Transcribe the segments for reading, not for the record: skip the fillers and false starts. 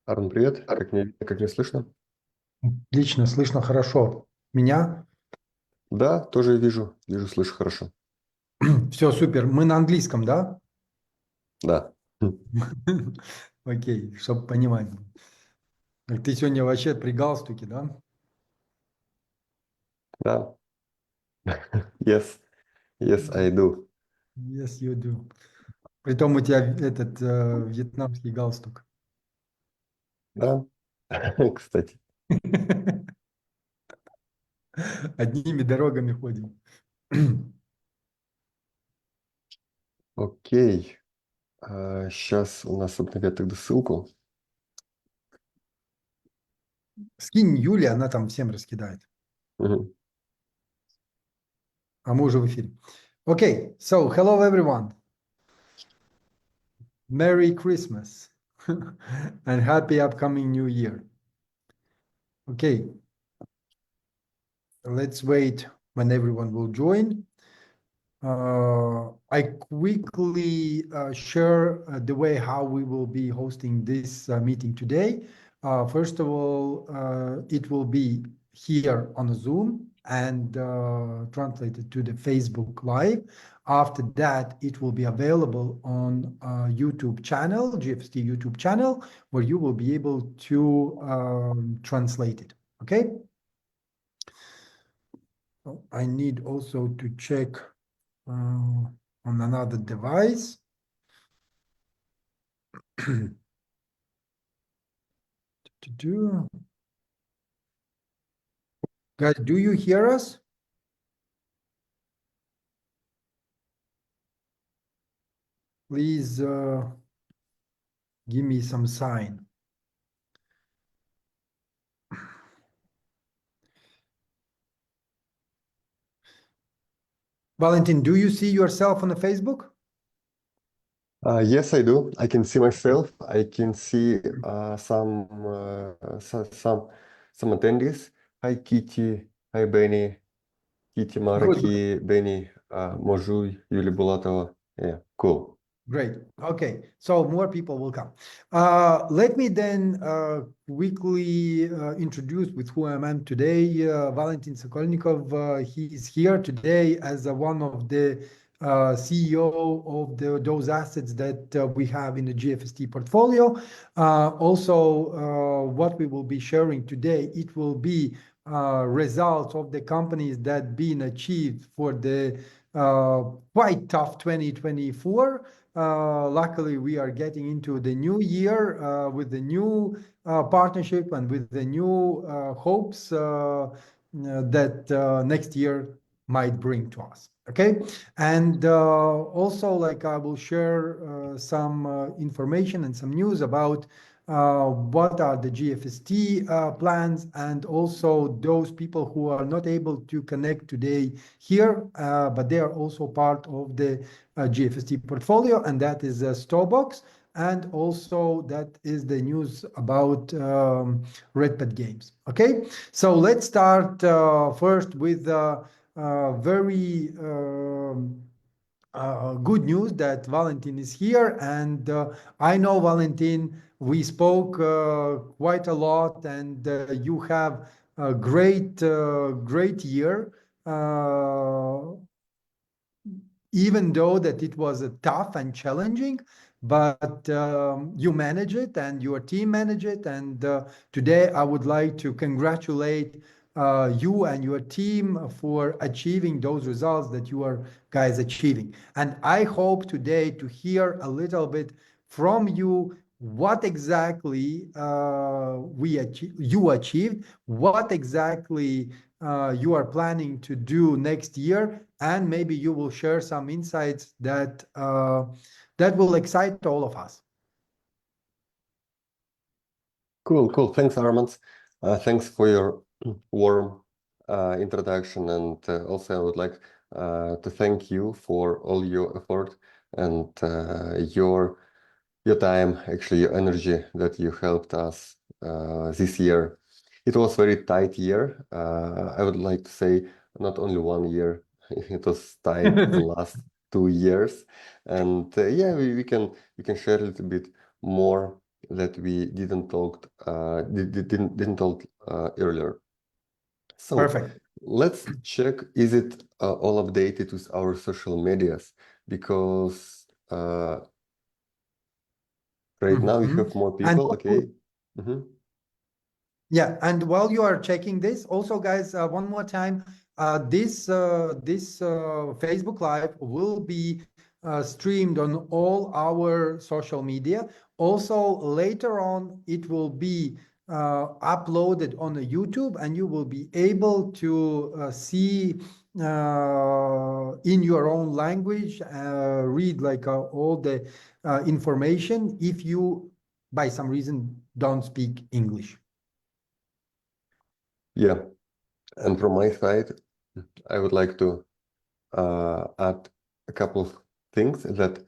Арн, привет. Как мне слышно? Отлично, слышно хорошо. Меня? Да, тоже вижу, слышу хорошо. Все супер. Мы на английском, да? Да. Окей, чтобы понимать. Так ты сегодня вообще при галстуке, да? Да. Yes, yes, I do. Yes, you do. Притом у тебя этот вьетнамский галстук. Да. Кстати. Одними дорогами ходим. Окей. Сейчас у нас обновят тогда ссылку. Скинь Юле, она там всем раскидает. Мгм. А мы уже в эфире. Okay, so hello everyone. Merry Christmas and happy upcoming New Year. Okay, let's wait when everyone will join. I quickly share the way how we will be hosting this meeting today. First of all, it will be here on Zoom and translated to the Facebook Live. After that, it will be available on YouTube channel, GFST YouTube channel, where you will be able to translate it. Okay. So I need also to check on another device. Guys, do you hear us? Please give me some sign. Valentin, do you see yourself on the Facebook? Yes, I do. I can see Okay. myself. I can see some attendees. Hi, Kitty. Hi, Benny. Kitty, Good. Maraki, Benny, Mojui, Юлия Булатова. Yeah, cool. Great. Okay. So more people will come. Let me then quickly introduce with who I am today. Valentin Sokolnikov. He is here today as one of the CEO of those assets that we have in the GFST portfolio. Also, what we will be sharing today, it will be results of the companies that been achieved for the quite tough 2024. Luckily, we are getting into the new year with the new partnership and with the new hopes that next year might bring to us. Okay, and also, like, I will share some information and some news about what are the GFST plans, and also those people who are not able to connect today here, but they are also part of the GFST portfolio, and that is Starbox, and also that is the news about Red Pet Games. Okay, so let's start first with very good news that Valentin is here, and I know Valentin. We spoke quite a lot, and you have a great year. Even though that it was tough and challenging, but you manage it and your team manage it. And today I would like to congratulate you and your team for achieving those results that you are guys achieving. And I hope today to hear a little bit from you what exactly you achieved, what exactly you are planning to do next year, and maybe you will share some insights that that will excite all of us. Cool. Thanks, Armand. Thanks for your warm introduction, and also I would like to thank you for all your effort and your time, actually your energy that you helped us this year. It was very tight year. I would like to say not only 1 year, it was tight the last 2 years, and yeah, we can share a little bit more that we didn't talk earlier. So Perfect. let's check, is it all updated with our social medias? Because right now we have more And people, okay? yeah, and while you are checking this, also guys, one more time, this Facebook Live will be streamed on all our social media. Also, later on, it will be uploaded on the YouTube, and you will be able to see in your own language, read like all the information if you, by some reason, don't speak English. Yeah, and from my side, I would like to add a couple of things that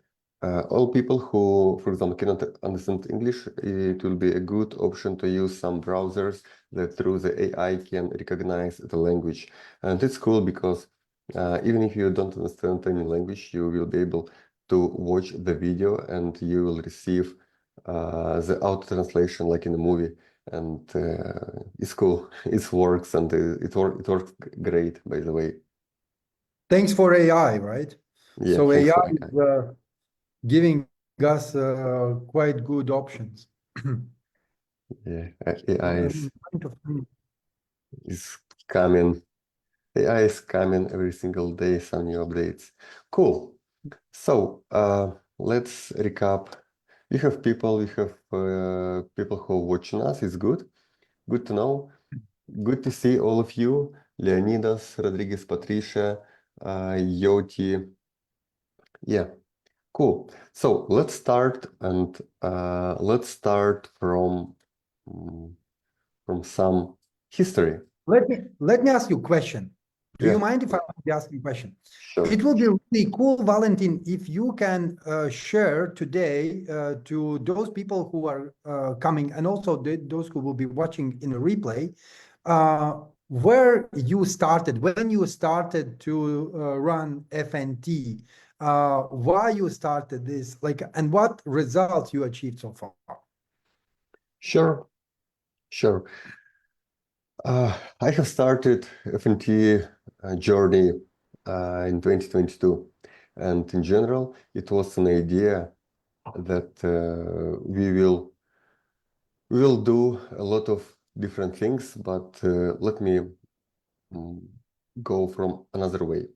all people who, for example, cannot understand English, it will be a good option to use some browsers that through the AI can recognize the language. And it's cool because even if you don't understand any language, you will be able to watch the video and you will receive the auto translation like in a movie. And it's cool. It works, and it works great, by the way. Thanks for AI, right? Yeah, So thanks AI for is giving us quite good options. yeah, AI I'm trying to find- is coming. AI is coming every single day, some new updates. Cool. So let's recap. We have people who are watching us. It's good. Good to know. Good to see all of you. Leonidas, Rodriguez, Patricia, Yoti. Yeah, cool. So let's start, and let's start from some history. Let me ask you a question. Do you Yeah, mind if I ask you a question? sure. It will be really cool, Valentin, if you can share today to those people who are coming, and also those who will be watching in a replay, where you started, when you started to run FNT, why you started this, like, and what results you achieved so far. Sure, sure. I have started FNT journey in 2022, and in general, it was an idea that we will do a lot of different things, but let me go from another way.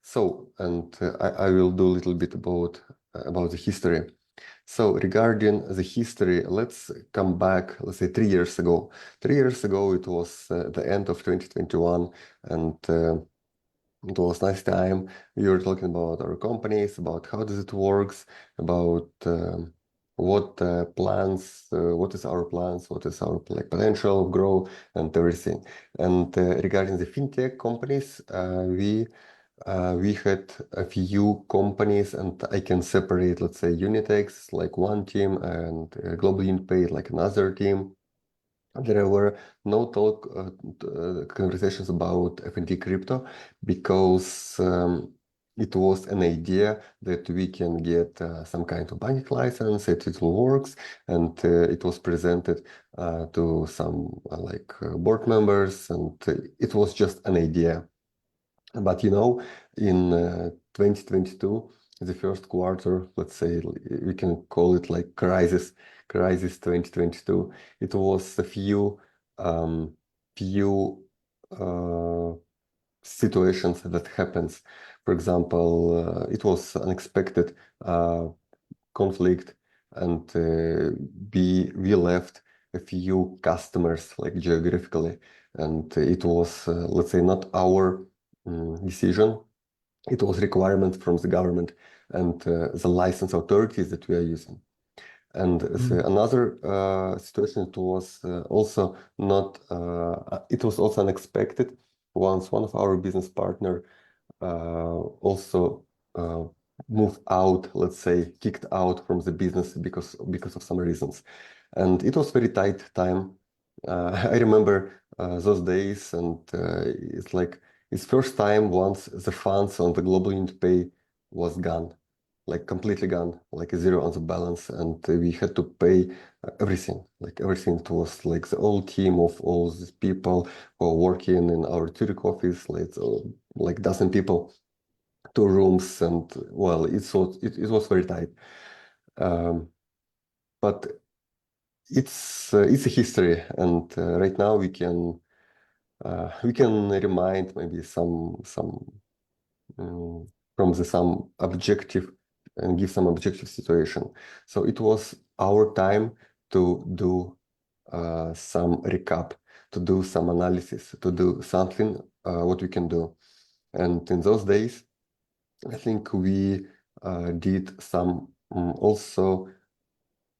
So, and I will do a little bit about the history. So regarding the history, let's come back, let's say 3 years ago. 3 years ago, it was the end of 2021, and it was nice time. We were talking about our companies, about how does it works, about what plans, what is our plans, what is our like potential of growth and everything. And regarding the fintech companies, we had a few companies, and I can separate, let's say, Unitex like one team, and Global UnitPay like another team. There were no conversations about FNT crypto because it was an idea that we can get some kind of banking license, it will works, and it was presented to some board members, and it was just an idea. But you know, in 2022, the first quarter, let's say we can call it like crisis 2022. It was a few situations that happens. For example, it was unexpected conflict, and we left a few customers like geographically, and it was let's say not our decision. It was requirement from the government and the license authorities that we are using. And another situation, it was also not, it was also unexpected. Once one of our business partner also moved out, let's say, kicked out from the business because of some reasons. And it was very tight time. I remember those days, and it's first time once the funds on the Global UnitPay was gone. like completely gone, like a zero on the balance, and we had to pay everything. Like everything. It was like the whole team of all these people who are working in our Zurich office, like dozen people, 2 rooms, and well, it was very tight. But it's a history, and right now we can remind maybe some from some objective and give some objective situation. So it was our time to do some recap, to do some analysis, to do something what we can do. And in those days, I think we did some also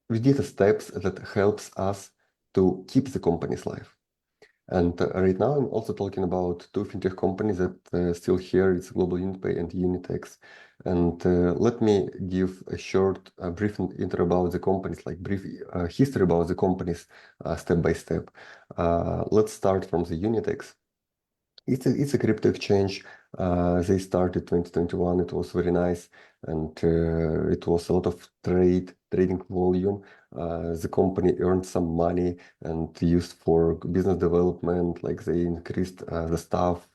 we did steps that helps us to keep the companies live. And right now, I'm also talking about 2 fintech companies that still here. It's Global UnitPay and Unitex. And let me give a short, brief intro about the companies, like brief history about the companies, step by step. Let's start from the Unitex. It's a crypto exchange. They started 2021. It was very nice, and it was a lot of trading volume. The company earned some money and used for business development. Like they increased the staff,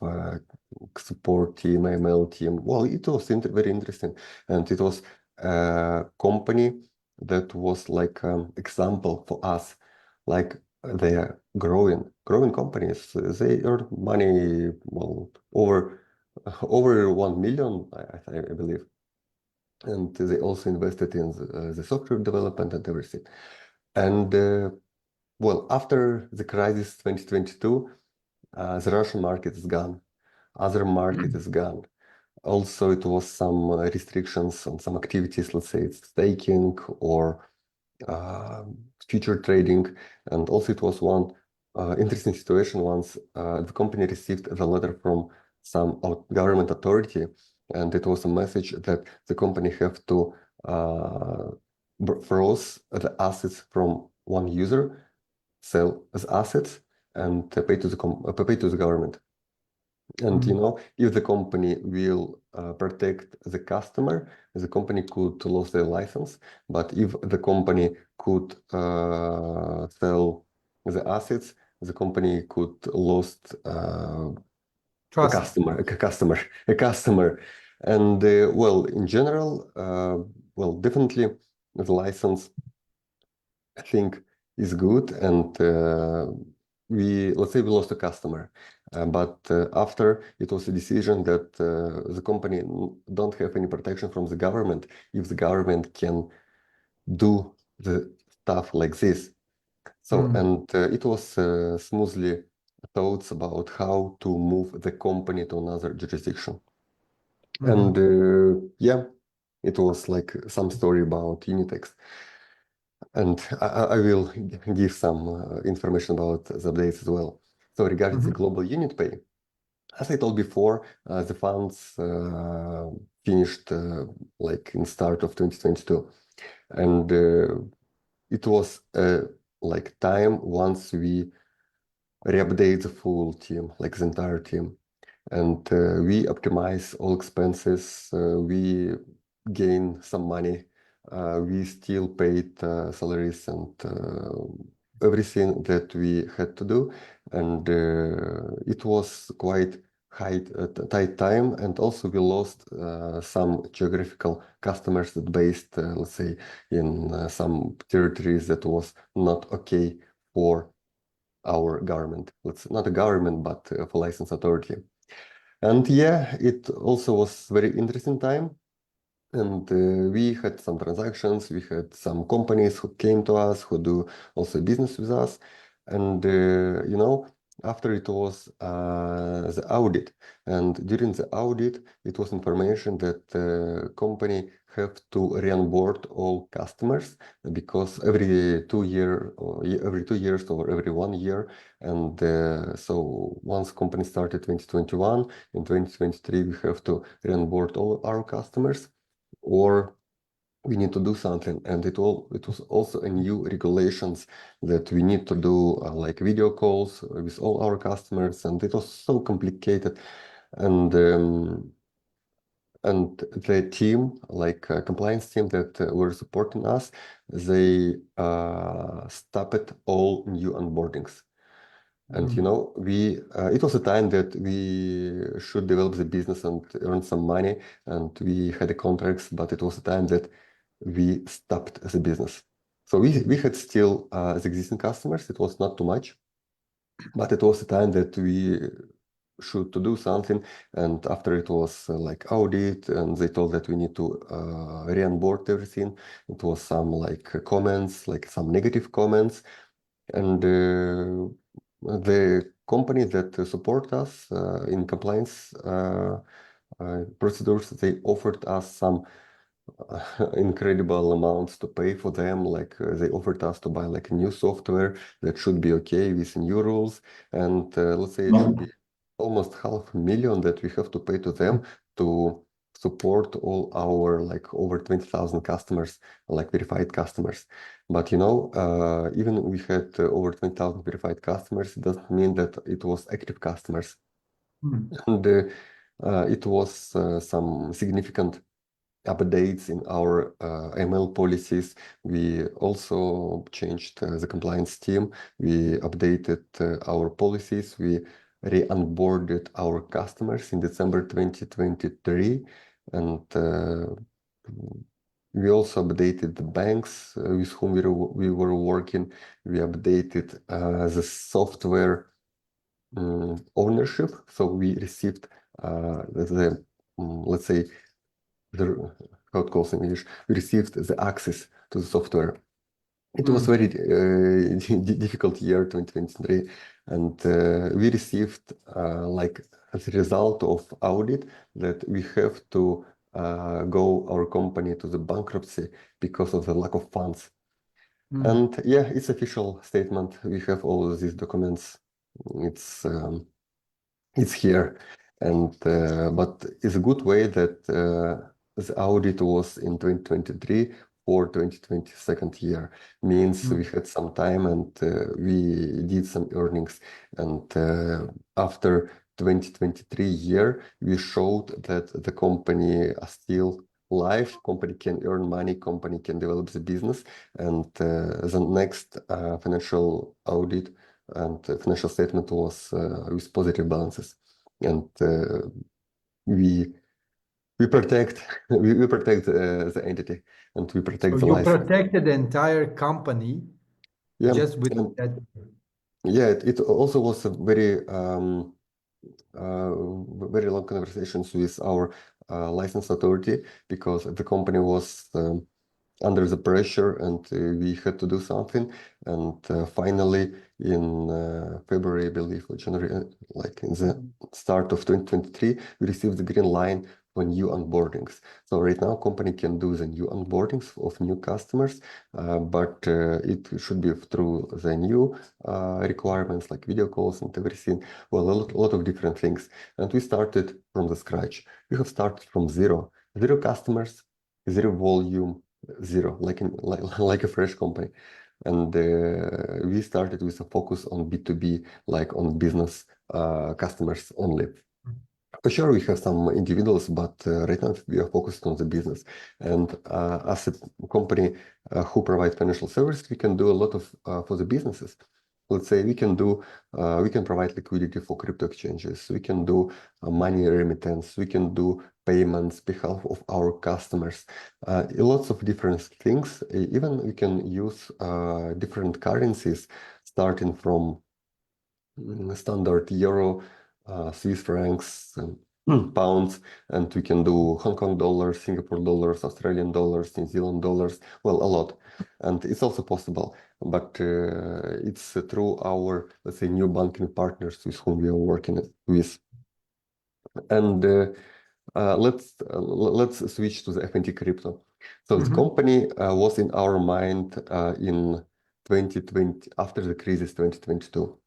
support team, ML team. Well, it was very interesting, and it was a company that was like example for us, like they are growing companies. They earn money, well, over 1 million, I believe. And they also invested in the software development and everything. And well, after the crisis 2022, the Russian market is gone. Other market is gone. Also, it was some restrictions on some activities, let's say it's staking or future trading. And also it was one interesting situation once the company received the letter from some government authority, and it was a message that the company have to froze the assets from one user, sell as assets, and pay to the government. And you know, if the company will protect the customer, the company could lose their license. But if the company could sell the assets, the company could lose a customer. And well, in general, well, definitely the license, I think, is good, and let's say we lost a customer, but after it was a decision that the company don't have any protection from the government if the government can do the stuff like this. So and it was smoothly thoughts about how to move the company to another jurisdiction. And yeah, it was like some story about Unitex. And I will give some information about the updates as well. So regarding the global UnitPay, as I told before, the funds finished like in start of 2022. And it was like time once we re-update the full team, like the entire team. And we optimize all expenses, we gain some money, we still paid salaries and everything that we had to do. And it was quite tight time, and also we lost some geographical customers that based, let's say, in some territories that was not okay for our government. It's not a government, but for license authority. And yeah, it also was very interesting time. And we had some transactions, we had some companies who came to us, who do also business with us. And, you know, after it was the audit. And during the audit, it was information that the company have to re-onboard all customers because every 2 years or every 1 year. And so once company started 2021, in 2023, we have to re-onboard all our customers, or we need to do something. And it was also a new regulations that we need to do like video calls with all our customers, and it was so complicated. And and the team, like compliance team that were supporting us, they stopped all new onboardings. And you know, it was a time that we should develop the business and earn some money, and we had the contracts, but it was a time that we stopped the business. So we had still the existing customers. It was not too much, but it was a time that we should to do something. And after it was like audit, and they told that we need to re-onboard everything. It was some like comments, like some negative comments, and the company that support us in compliance procedures, they offered us some incredible amounts to pay for them. Like they offered us to buy like new software that should be okay with new rules, and let's say it should be almost $500,000 that we have to pay to them to support all our like over 20,000 customers, like verified customers. But you know, even we had over 20,000 verified customers, it doesn't mean that it was active customers. And it was some significant updates in our ML policies. We also changed the compliance team. We updated our policies. We re-onboarded our customers in December 2023. And we also updated the banks with whom we were working. We updated the software ownership. So we received let's say, how it calls in English, we received the access to the software. It was very difficult year, 2023, and we received like as a result of audit that we have to go our company to the bankruptcy because of the lack of funds. And yeah, it's official statement. We have all of these documents. It's here, and but it's a good way that the audit was in 2023 for 2022 year. Means we had some time and we did some earnings, and after 2023 year, we showed that the company are still live, company can earn money, company can develop the business, and the next financial audit and financial statement was with positive balances, and we protect we protect the entity, and we protect the You license. protected the entire company just with that. Yeah, it also was a very very long conversations with our license authority, because the company was under the pressure, and we had to do something. And finally, in February, I believe, or January, like in the start of 2023, we received the green line for new onboardings. So right now, company can do the new onboardings of new customers, but it should be through the new requirements like video calls and everything. Well, a lot of different things. And we started from the scratch. We have started from zero customers, zero volume, zero, like a fresh company. And we started with a focus on B2B, like on business customers only. For sure, we have some individuals, but right now we are focused on the business. And as a company who provides financial services, we can do a lot of for the businesses. Let's say we can provide liquidity for crypto exchanges. We can do money remittance. We can do payments behalf of our customers. Lots of different things. Even we can use different currencies, starting from standard euro, Swiss francs, pounds, and we can do Hong Kong dollars, Singapore dollars, Australian dollars, New Zealand dollars, well, a lot. And it's also possible, but it's through our, let's say, new banking partners with whom we are working with. And let's switch to the FNT crypto. So the company was in our mind in 2020, after the crisis 2022.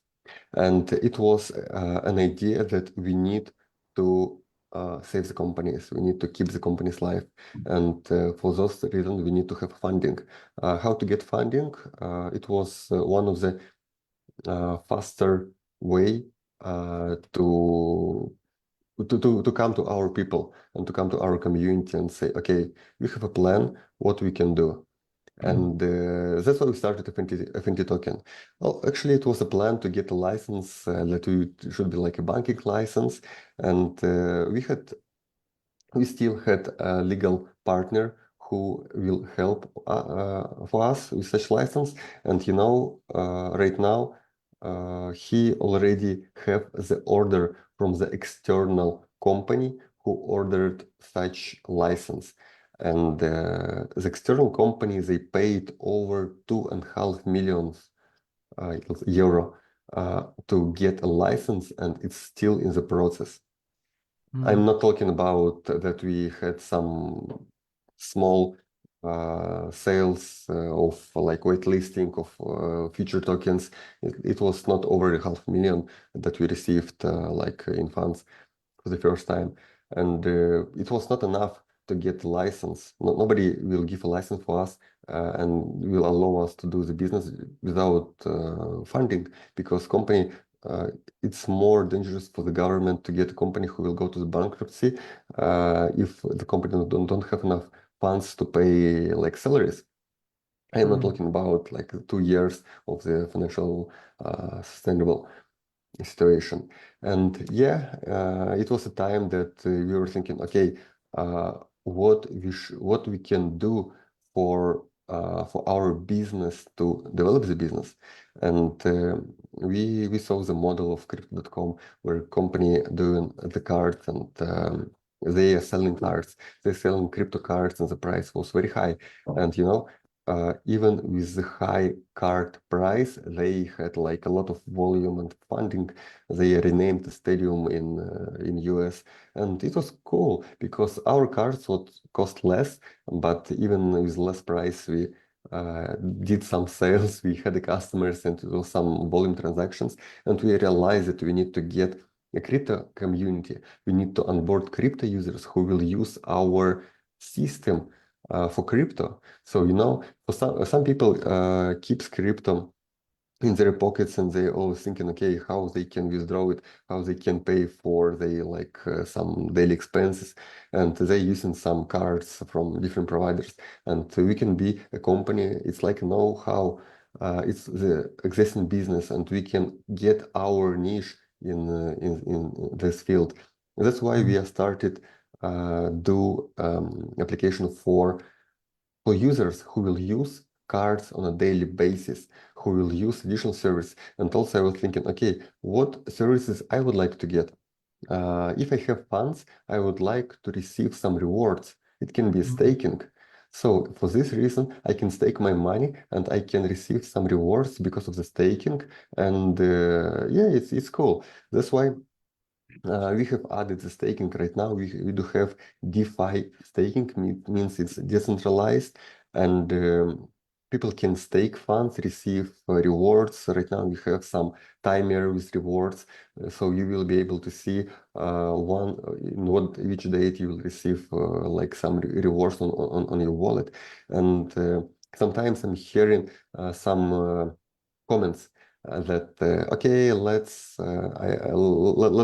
And it was an idea that we need to save the companies. We need to keep the companies alive. And for those reasons, we need to have funding. How to get funding? It was one of the faster way to to come to our people and to come to our community and say, okay, we have a plan, what we can do. And that's why we started FNT token. Well, actually, it was a plan to get a license that should be like a banking license. And we still had a legal partner who will help for us with such license. And right now, he already have the order from the external company who ordered such license. And the external company, they paid over 2.5 million euro to get a license, and it's still in the process. I'm not talking about that we had some small sales of like waitlisting of future tokens. It was not over 500,000 that we received like in funds for the first time. And it was not enough to get a license. Nobody will give a license for us and will allow us to do the business without funding, because company it's more dangerous for the government to get a company who will go to the bankruptcy if the company don't have enough funds to pay like salaries. I'm not talking about like 2 years of the financial sustainable situation. And it was a time that we were thinking, okay, what we can do for our business to develop the business. And we saw the model of crypto.com, where company doing the cards, and they are selling cards, they're selling crypto cards, and the price was very high. And even with the high card price, they had like a lot of volume and funding. They renamed the stadium in US, and it was cool because our cards would cost less, but even with less price, we did some sales. We had the customers and some volume transactions, and we realized that we need to get a crypto community. We need to onboard crypto users who will use our system for crypto. So for some people keeps crypto in their pockets, and they always thinking, okay, how they can withdraw it, how they can pay for some daily expenses, and they using some cards from different providers. And we can be a company. It's like know-how. It's the existing business, and we can get our niche in this field. That's why we have started do application for users who will use cards on a daily basis, who will use additional service. And also I was thinking, okay, what services I would like to get? If I have funds, I would like to receive some rewards. It can be staking. So for this reason, I can stake my money and I can receive some rewards because of the staking. And it's cool. That's why we have added the staking right now. We do have DeFi staking, means it's decentralized, and people can stake funds, receive rewards. Right now we have some timer with rewards, so you will be able to see which date you will receive like some rewards on your wallet. And sometimes I'm hearing some comments that okay, let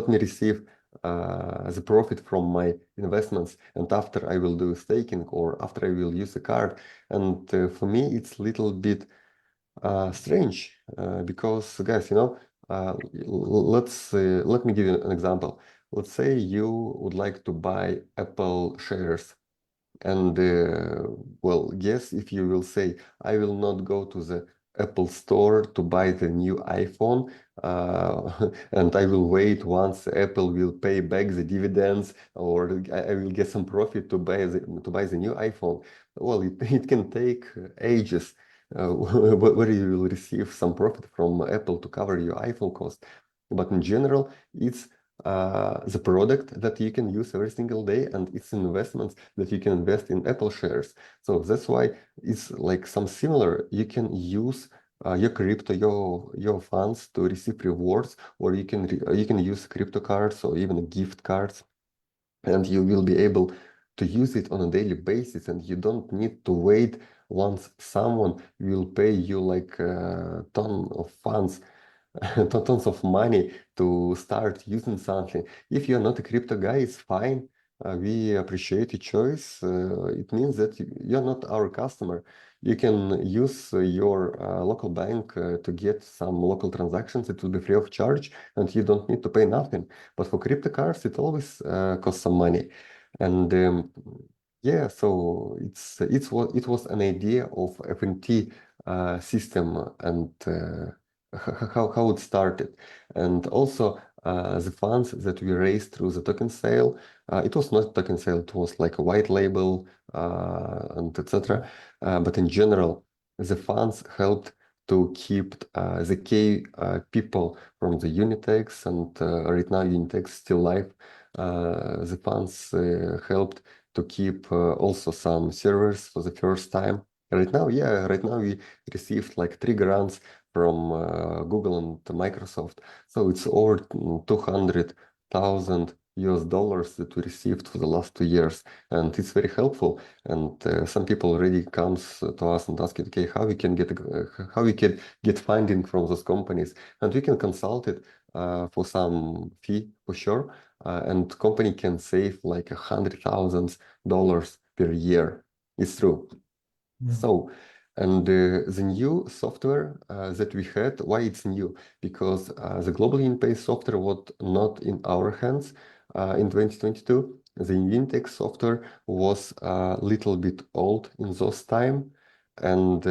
me receive the profit from my investments, and after I will do staking, or after I will use a card. And for me, it's a little bit strange because, guys, let me give you an example. Let's say you would like to buy Apple shares. And well, yes, if you will say, I will not go to the Apple store to buy the new iPhone, and I will wait once Apple will pay back the dividends, or I will get some profit to buy the new iPhone. Well, it can take ages where you will receive some profit from Apple to cover your iPhone cost. But in general, it's the product that you can use every single day, and it's investments that you can invest in Apple shares. So that's why it's like some similar. You can use your crypto, your funds to receive rewards, or you can use crypto cards or even gift cards, and you will be able to use it on a daily basis, and you don't need to wait once someone will pay you like a ton of funds tons of money to start using something. If you're not a crypto guy, it's fine. We appreciate your choice. It means that you're not our customer. You can use your local bank to get some local transactions. It will be free of charge, and you don't need to pay nothing. But for crypto cards, it always costs some money. And yeah, so it was an idea of FNT system and how it started, and also the funds that we raised through the token sale. It was not token sale; it was like a white label and etc. But in general, the funds helped to keep the key people from the Unitex, and right now Unitex still live. The funds helped to keep also some servers for the first time. Right now we received like 3 grants from Google and Microsoft. So it's over 200,000 US dollars that we received for the last 2 years, and it's very helpful. And some people already comes to us and ask, okay, how we can get funding from those companies, and we can consult it for some fee for sure, and company can save like $100,000 per year. It's true. So, and the new software that we had, why it's new? Because the global in-pay software was not in our hands in 2022. The Unitex software was a little bit old in those time. And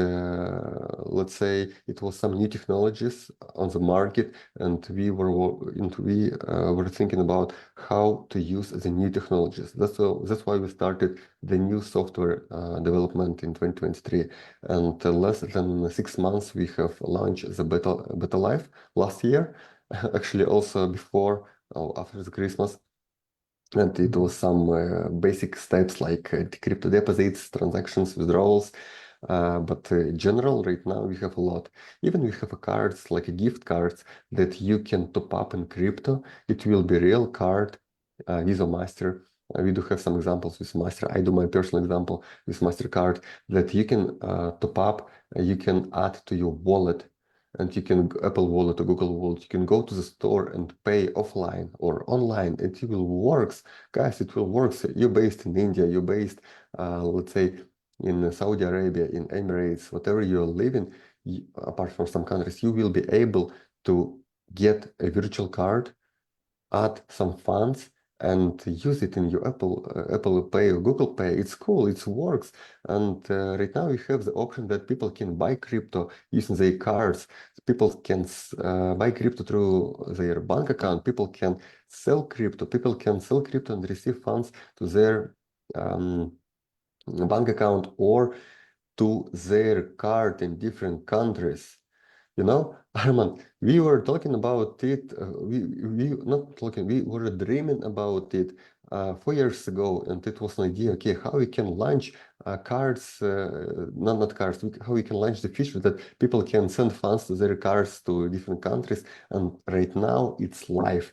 let's say it was some new technologies on the market, and we were thinking about how to use the new technologies. That's why we started the new software development in 2023. And less than 6 months, we have launched the beta live last year, actually also before or after the Christmas. And it was some basic steps like crypto deposits, transactions, withdrawals. But general right now we have a lot. Even we have cards like gift cards that you can top up in crypto. It will be real card, Visa Master. We do have some examples with Master. I do my personal example with MasterCard that you can top up. You can add to your wallet, and you can Apple Wallet or Google Wallet. You can go to the store and pay offline or online. It will works, guys. It will work. You're based in India. You're based, let's say, in Saudi Arabia, in Emirates, whatever you're living, apart from some countries, you will be able to get a virtual card, add some funds, and use it in your Apple Pay or Google Pay. It's cool, it works. And right now we have the option that people can buy crypto using their cards. People can buy crypto through their bank account. People can sell crypto. People can sell crypto and receive funds to their bank account or to their card in different countries. You know, Arman, we were talking about it, we were dreaming about it 4 years ago, and it was an idea, okay, how we can launch cards, not cards, how we can launch the feature that people can send funds to their cards to different countries, and right now it's live.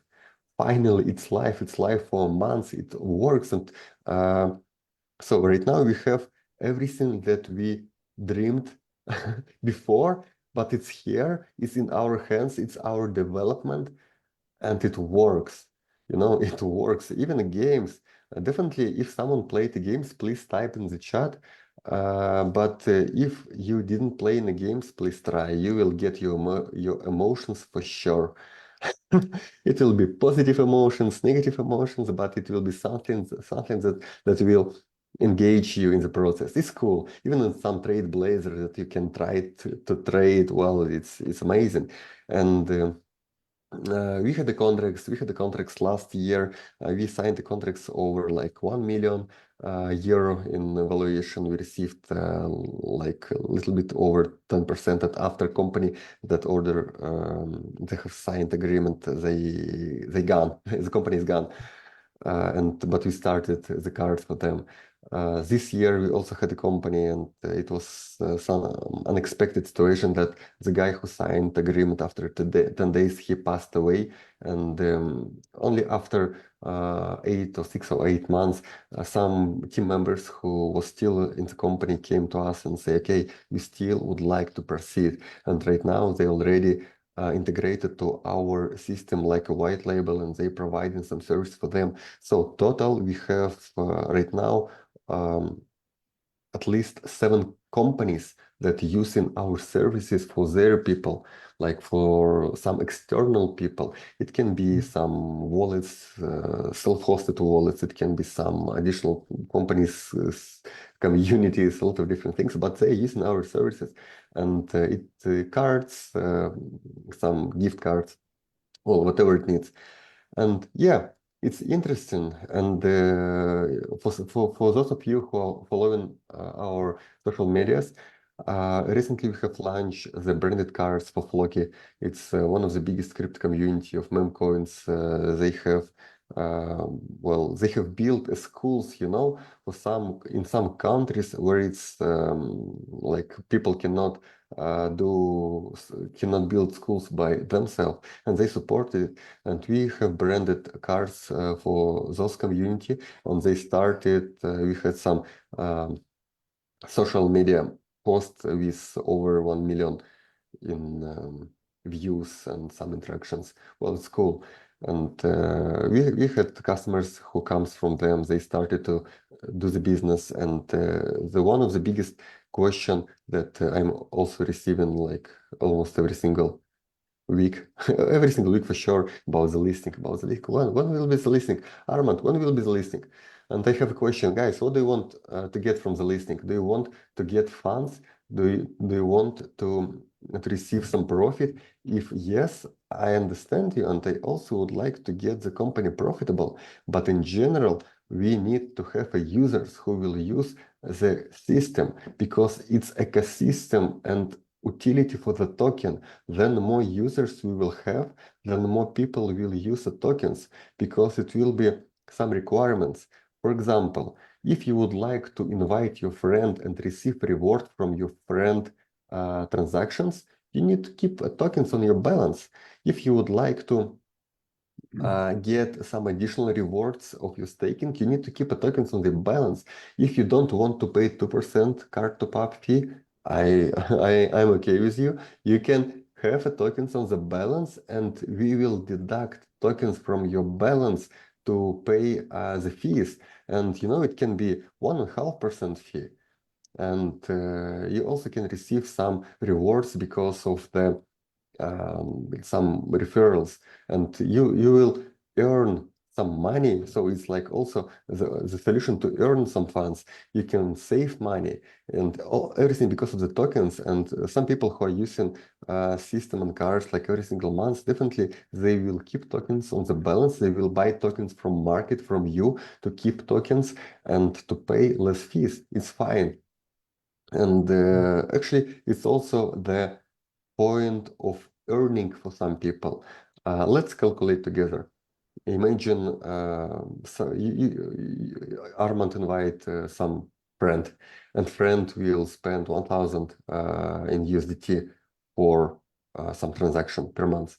Finally, it's live for months, it works, and so right now we have everything that we dreamed before, but it's here, it's in our hands, it's our development, and it works. You know, it works. Even in games, definitely if someone played the games, please type in the chat. But if you didn't play in the games, please try. You will get your emotions for sure. It will be positive emotions, negative emotions, but it will be something that will engage you in the process. It's cool. Even in some trade blazer that you can try to trade, well, it's amazing. And we had the contracts last year. We signed the contracts over like 1 million euro in valuation. We received like a little bit over 10%. That after company that order, they have signed agreement, they gone. The company is gone. But we started the cards for them. This year we also had a company, and it was some unexpected situation that the guy who signed the agreement after 10 days, he passed away, and only after 6 or 8 months, some team members who was still in the company came to us and say, okay, we still would like to proceed. And right now they already integrated to our system like a white label, and they providing some service for them. So total, we have right now at least 7 companies that using our services for their people, like for some external people. It can be some wallets, self-hosted wallets. It can be some additional companies, communities, a lot of different things, but they're using our services. And cards, some gift cards, or whatever it needs. And yeah, it's interesting. And for those of you who are following our social medias, recently we have launched the branded cards for Floki. It's one of the biggest crypto community of meme coins. They have they have built schools, you know, for in some countries where it's like people cannot build schools by themselves, and they support it. And we have branded cards for those community. And they started, we had some social media posts with over 1 million in views and some interactions. Well, it's cool. And we had customers who comes from them. They started to do the business. And one of the biggest question that I'm also receiving like almost every single week, every single week for sure, about the listing, when will be the listing? Armand, when will be the listing? And I have a question, guys, what do you want to get from the listing? Do you want to get funds? Do you want to receive some profit? If yes, I understand you, and I also would like to get the company profitable. But in general, we need to have users who will use the system, because it's ecosystem and utility for the token. Then more users we will have, then more people will use the tokens, because it will be some requirements. For example, if you would like to invite your friend and receive reward from your friend transactions, you need to keep tokens on your balance. If you would like to get some additional rewards of your staking, you need to keep a tokens on the balance. If you don't want to pay 2% card top-up fee, I'm okay with you. You can have a tokens on the balance, and we will deduct tokens from your balance to pay the fees. And you know, it can be 1.5% fee. And you also can receive some rewards because of the some referrals, and you will earn some money. So it's like also the solution to earn some funds. You can save money and everything because of the tokens. And some people who are using system and cards like every single month, definitely they will keep tokens on the balance. They will buy tokens from market, from you, to keep tokens and to pay less fees. It's fine. And actually, it's also the point of earning for some people. Let's calculate together. Imagine Armand invite some friend, and friend will spend 1,000 in USDT for some transaction per month.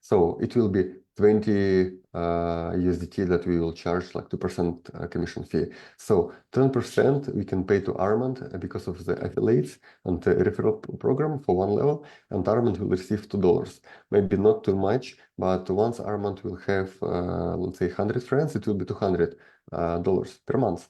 So it will be 20 USDT that we will charge, like 2% commission fee. So 10% we can pay to Armand because of the affiliates and the referral program for one level, and Armand will receive $2. Maybe not too much, but once Armand will have, let's say, 100 friends, it will be $200 per month.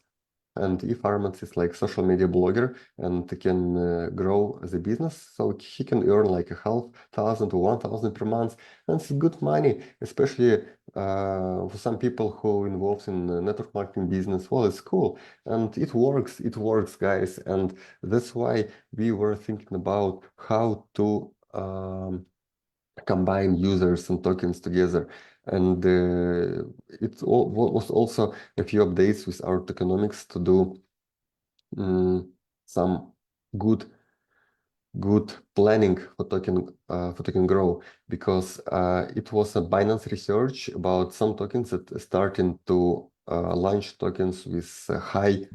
And if Armand is like social media blogger and can grow the business, so he can earn like 500 to 1,000 per month. And it's good money, especially for some people who involved in network marketing business. Well, it's cool. And it works, guys. And that's why we were thinking about how to combine users and tokens together. And it was also a few updates with our tokenomics to do some good planning for token grow, because it was a Binance research about some tokens that starting to launch tokens with a high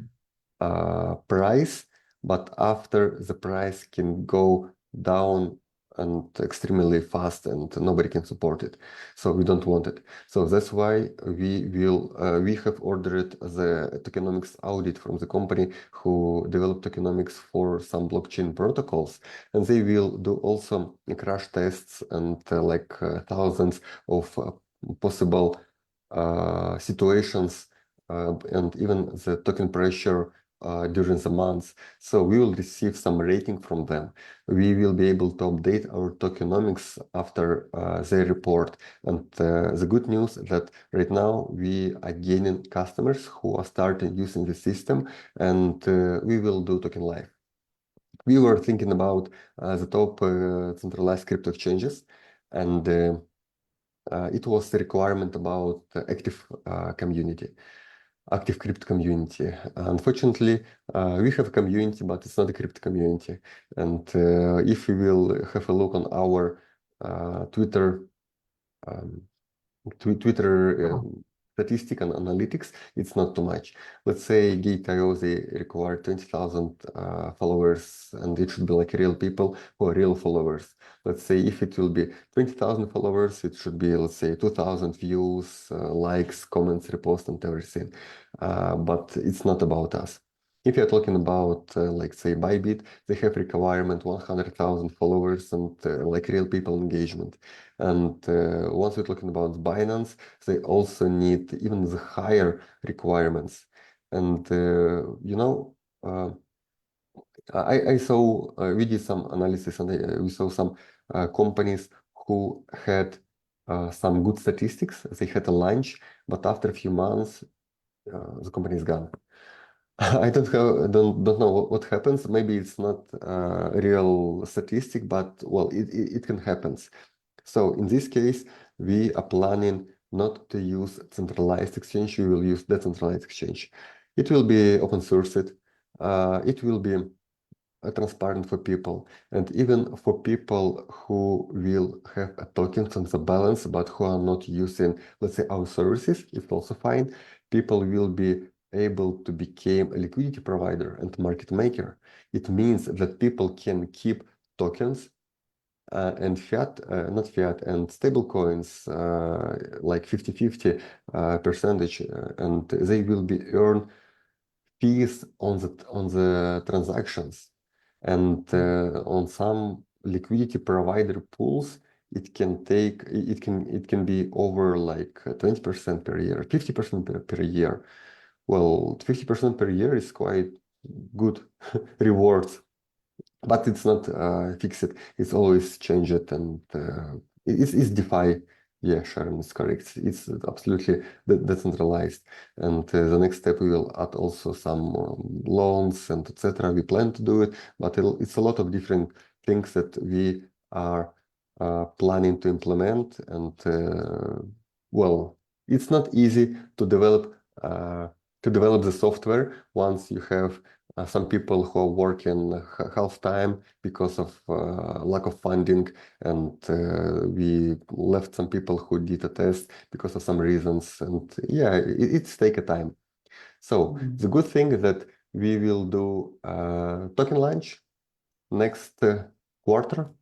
price, but after the price can go down and extremely fast, and nobody can support it. So we don't want it. So that's why we have ordered the tokenomics audit from the company who developed tokenomics for some blockchain protocols, and they will do also crash tests and thousands of possible situations and even the token pressure during the months. So we will receive some rating from them. We will be able to update our tokenomics after their report. And the good news is that right now we are gaining customers who are starting using the system, and we will do token live. We were thinking about the top centralized crypto exchanges, and it was the requirement about active community. Active crypto community. Unfortunately, we have a community, but it's not a crypto community. And if we will have a look on our Twitter statistic and analytics, it's not too much. Let's say Gate.io, they require 20,000 followers, and it should be like real people who are real followers. Let's say if it will be 20,000 followers, it should be, let's say, 2,000 views, likes, comments, reposts, and everything. But it's not about us. If you're talking about, like, say, Bybit, they have requirement 100,000 followers and like real people engagement. And once we're talking about Binance, they also need even the higher requirements. And I saw we did some analysis, and we saw some companies who had some good statistics. They had a launch, but after a few months, the company is gone. I don't know what happens. Maybe it's not a real statistic, but well, it can happen. So in this case, we are planning not to use centralized exchange. We will use decentralized exchange. It will be open sourced. It will be transparent for people, and even for people who will have a tokens on the balance but who are not using, let's say, our services, it's also fine. People will be able to become a liquidity provider and market maker. It means that people can keep tokens and fiat, not fiat, and stable coins like 50-50 percentage, and they will be earn fees on the transactions. And on some liquidity provider pools, it can be over like 20% per year, 50% per year. Well, 50% per year is quite good rewards, but it's not fixed. It's always changed, and it's DeFi. Yeah, Sharon is correct. It's absolutely decentralized. And the next step, we will add also some loans and etc. We plan to do it, but it's a lot of different things that we are planning to implement. And well, it's not easy to develop the software once you have some people who are working half time because of lack of funding, and we left some people who did a test because of some reasons, and yeah, it's take a time. So the good thing is that we will do token launch next quarter.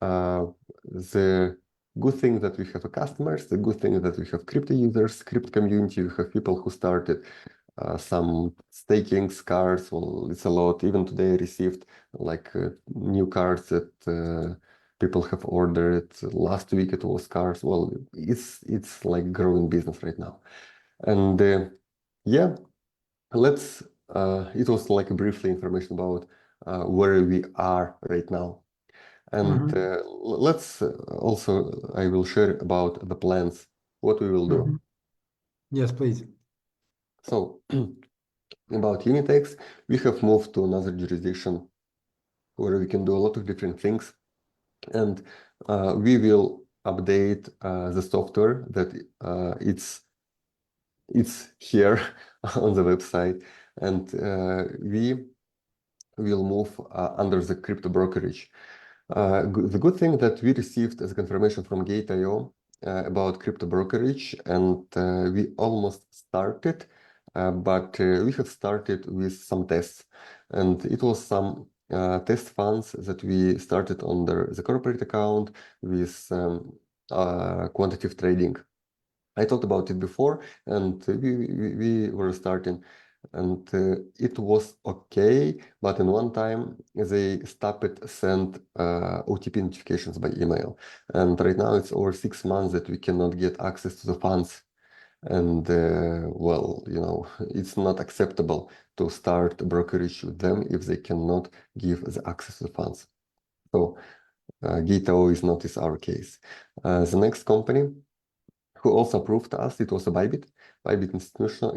The good thing that we have customers, the good thing that we have crypto users, crypto community, we have people who started some staking cards. Well, it's a lot. Even today I received like new cards that people have ordered. Last week it was cards. Well, it's like growing business right now. And yeah, let's it was like a briefly information about where we are right now. And let's also, I will share about the plans, what we will do. Yes, please. So about Unitex, we have moved to another jurisdiction where we can do a lot of different things, and we will update the software that it's here on the website, and we will move under the crypto brokerage. The good thing that we received as a confirmation from Gate.io about crypto brokerage, and we almost started, but we have started with some tests, and it was some test funds that we started under the corporate account with quantitative trading. I talked about it before, and we were starting, and it was okay, but in one time they stopped send OTP notifications by email, and right now it's over 6 months that we cannot get access to the funds. And well, you know, it's not acceptable to start brokerage with them if they cannot give the access to the funds. So GTO is not our case. The next company who also approved us, it was a Bybit. Bybit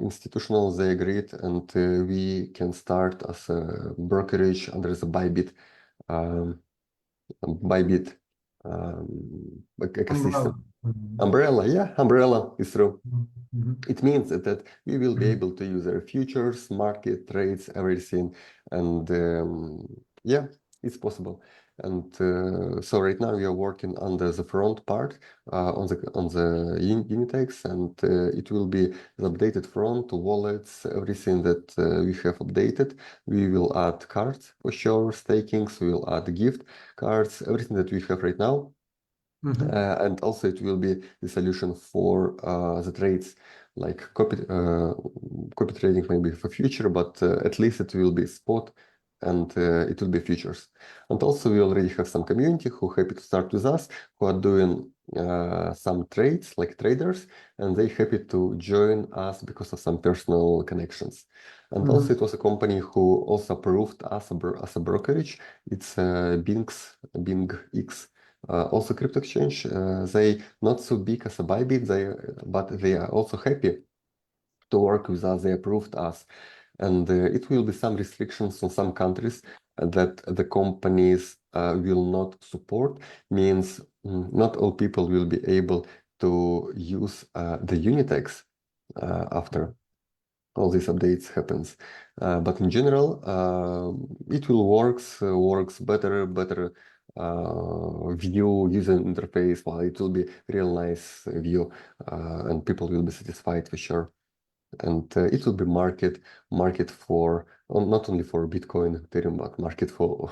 institutional, they agreed, and we can start as a brokerage under the Bybit ecosystem. Umbrella, yeah, umbrella is true. It means that we will be able to use their futures, market, trades, everything, and yeah, it's possible. And so right now we are working under the front part on the Unitex, and it will be the updated front, wallets, everything that we have updated. We will add cards for sure, stakings, we will add gift cards, everything that we have right now. And also it will be the solution for the trades, like copy trading maybe for future, but at least it will be spot, and it will be futures. And also we already have some community who are happy to start with us, who are doing some trades like traders, and they happy to join us because of some personal connections. And also it was a company who also approved us as a brokerage. It's BingX. Also crypto exchange, they not so big as a Bybit, but they are also happy to work with us. They approved us, and it will be some restrictions on some countries that the companies will not support. Means not all people will be able to use the Unitex after all these updates happens. But in general, it will works better view, user interface. Well, it will be real nice view, and people will be satisfied for sure. And it will be market for not only for Bitcoin, Ethereum, but market for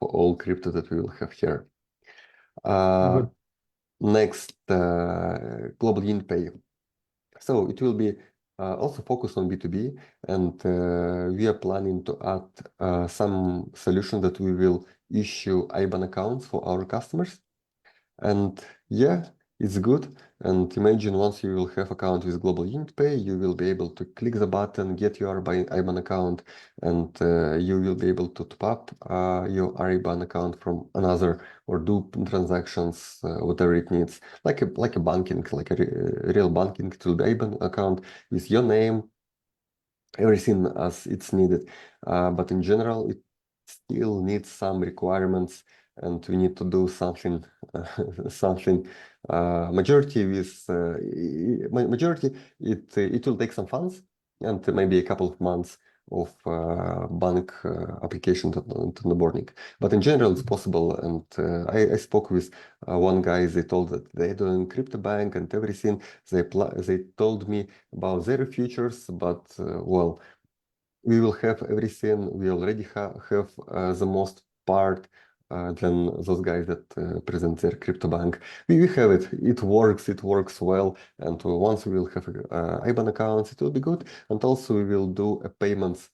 all crypto that we will have here. Next, global UnitPay. So it will be also focused on B2B, and we are planning to add some solution that we will issue IBAN accounts for our customers. And yeah, it's good. And imagine once you will have account with Global UnitPay, you will be able to click the button, get your IBAN account, and you will be able to top up your IBAN account from another, or do transactions, whatever it needs, like a banking, like a real banking. It will be IBAN account with your name, everything as it's needed. But in general, it still needs some requirements, and we need to do something majority it will take some funds and maybe a couple of months of bank application to the boarding. But in general, it's possible. And I spoke with one guy. They told that they're doing crypto bank and everything. They told me about their futures, but well, we will have everything. We already have the most part than those guys that present their crypto bank. We have it. It works well. And once we will have IBAN accounts, it will be good. And also we will do a payments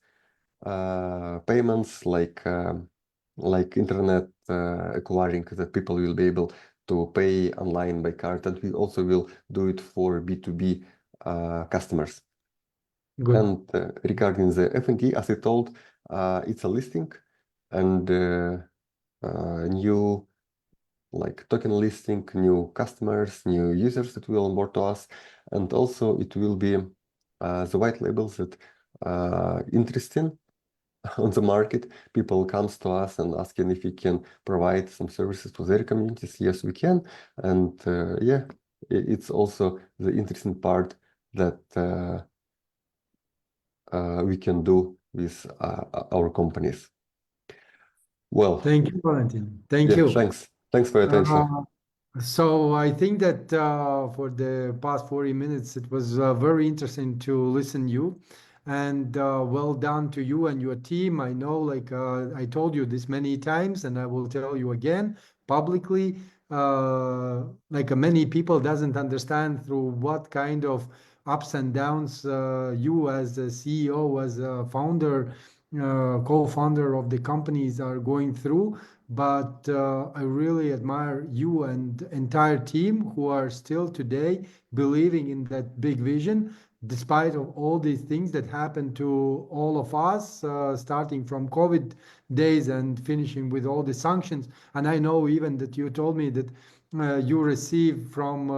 like internet acquiring, that people will be able to pay online by card. And we also will do it for B2B customers. Good. And regarding the FNT, as I told, it's a listing, and new like token listing, new customers, new users that will onboard to us, and also it will be the white labels that interesting on the market. People comes to us and asking if we can provide some services to their communities. Yes, we can, and yeah, it's also the interesting part that we can do with our companies. Well, thank you, Valentin. Thank you. Thanks for your attention. So I think that for the past 40 minutes, it was very interesting to listen you. and well done to you and your team. I know, like I told you this many times, and I will tell you again publicly. Like many people doesn't understand through what kind of ups and downs you as a CEO, as a founder, co-founder of the companies are going through. But I really admire you and entire team who are still today believing in that big vision, despite of all these things that happened to all of us, starting from COVID days and finishing with all the sanctions. And I know even that you told me that you received from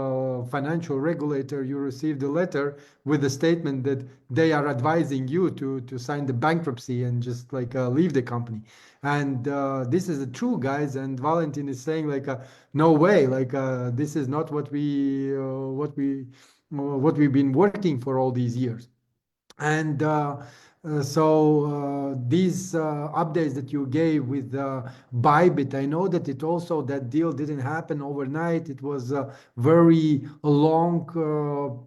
financial regulator, you received a letter with a statement that they are advising you to sign the bankruptcy and just like leave the company. And this is true, guys. And Valentin is saying like, no way, like this is not what we've been working for all these years. And so these updates that you gave with Bybit, I know that it also, that deal didn't happen overnight. It was a very long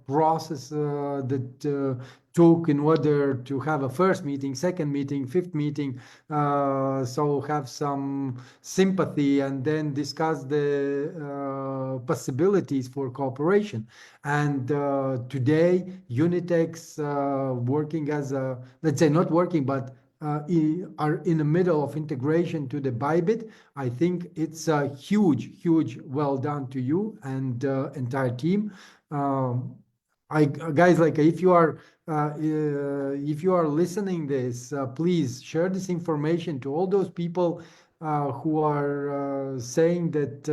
process that took in order to have a first meeting, second meeting, fifth meeting, so have some sympathy and then discuss the possibilities for cooperation. And today, Unitex working as a, let's say not working, but are in the middle of integration to the Bybit. I think it's a huge well done to you and entire team. Guys, like if you are listening this, please share this information to all those people who are saying that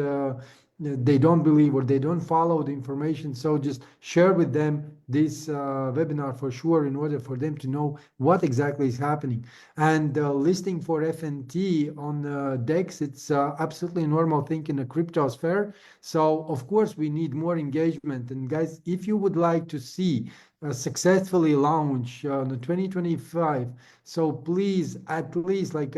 they don't believe or they don't follow the information. So just share with them this webinar for sure, in order for them to know what exactly is happening. And listing for FNT on DEX, it's absolutely a normal thing in a crypto sphere. So of course we need more engagement. And guys, if you would like to see successfully launch on the 2025, so please at least like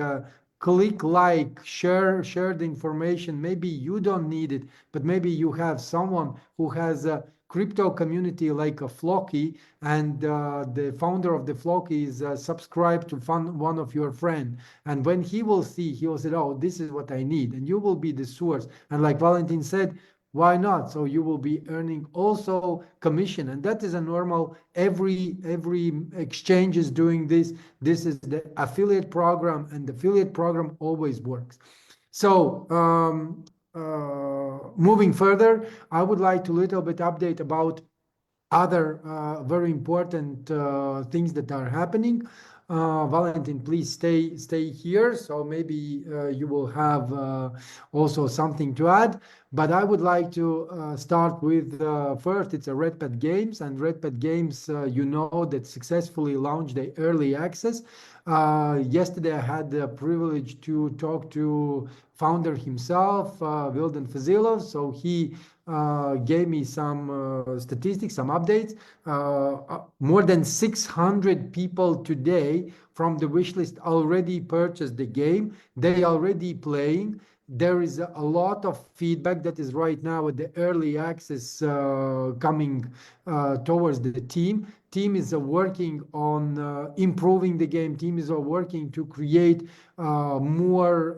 click like, share the information. Maybe you don't need it, but maybe you have someone who has a crypto community like a Floki, and the founder of the Floki is subscribed to one of your friend, and when he will see, he will say, oh, this is what I need, and you will be the source. And like Valentin said, why not? So you will be earning also commission, and that is a normal, every exchange is doing this. This is the affiliate program, and the affiliate program always works. So moving further, I would like to little bit update about other very important things that are happening. Valentin, please stay here. So maybe you will have also something to add. But I would like to start with first, it's a Red Pet Games, and Red Pet Games, you know, that successfully launched the early access. Yesterday, I had the privilege to talk to founder himself, Vildan Fazilov. So he gave me some statistics, some updates. More than 600 people today from the wishlist already purchased the game. They already playing. There is a lot of feedback that is right now at the early access coming towards the team. Team is working on improving the game. Team is working to create more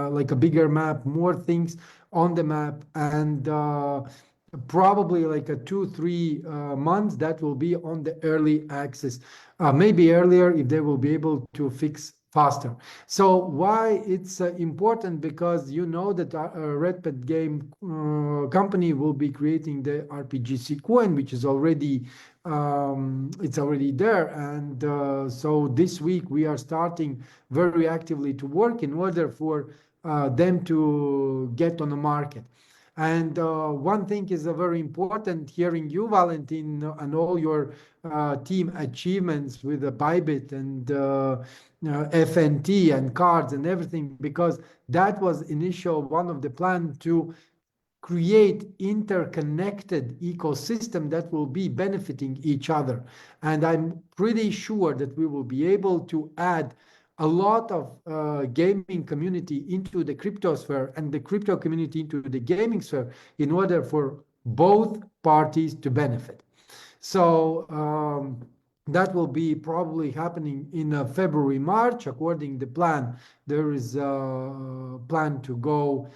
like a bigger map, more things on the map, and probably like a 2-3 months that will be on the early access, maybe earlier if they will be able to fix faster. So why it's important? Because you know that Red Pet Game company will be creating the RPGC coin, which is already it's already there. And so this week we are starting very actively to work in order for them to get on the market. And one thing is very important, hearing you, Valentin, and all your team achievements with the Bybit and FNT and cards and everything, because that was initial one of the plan to create interconnected ecosystem that will be benefiting each other. And I'm pretty sure that we will be able to add a lot of gaming community into the crypto sphere and the crypto community into the gaming sphere in order for both parties to benefit. So that will be probably happening in February, March, according to the plan. There is a plan to go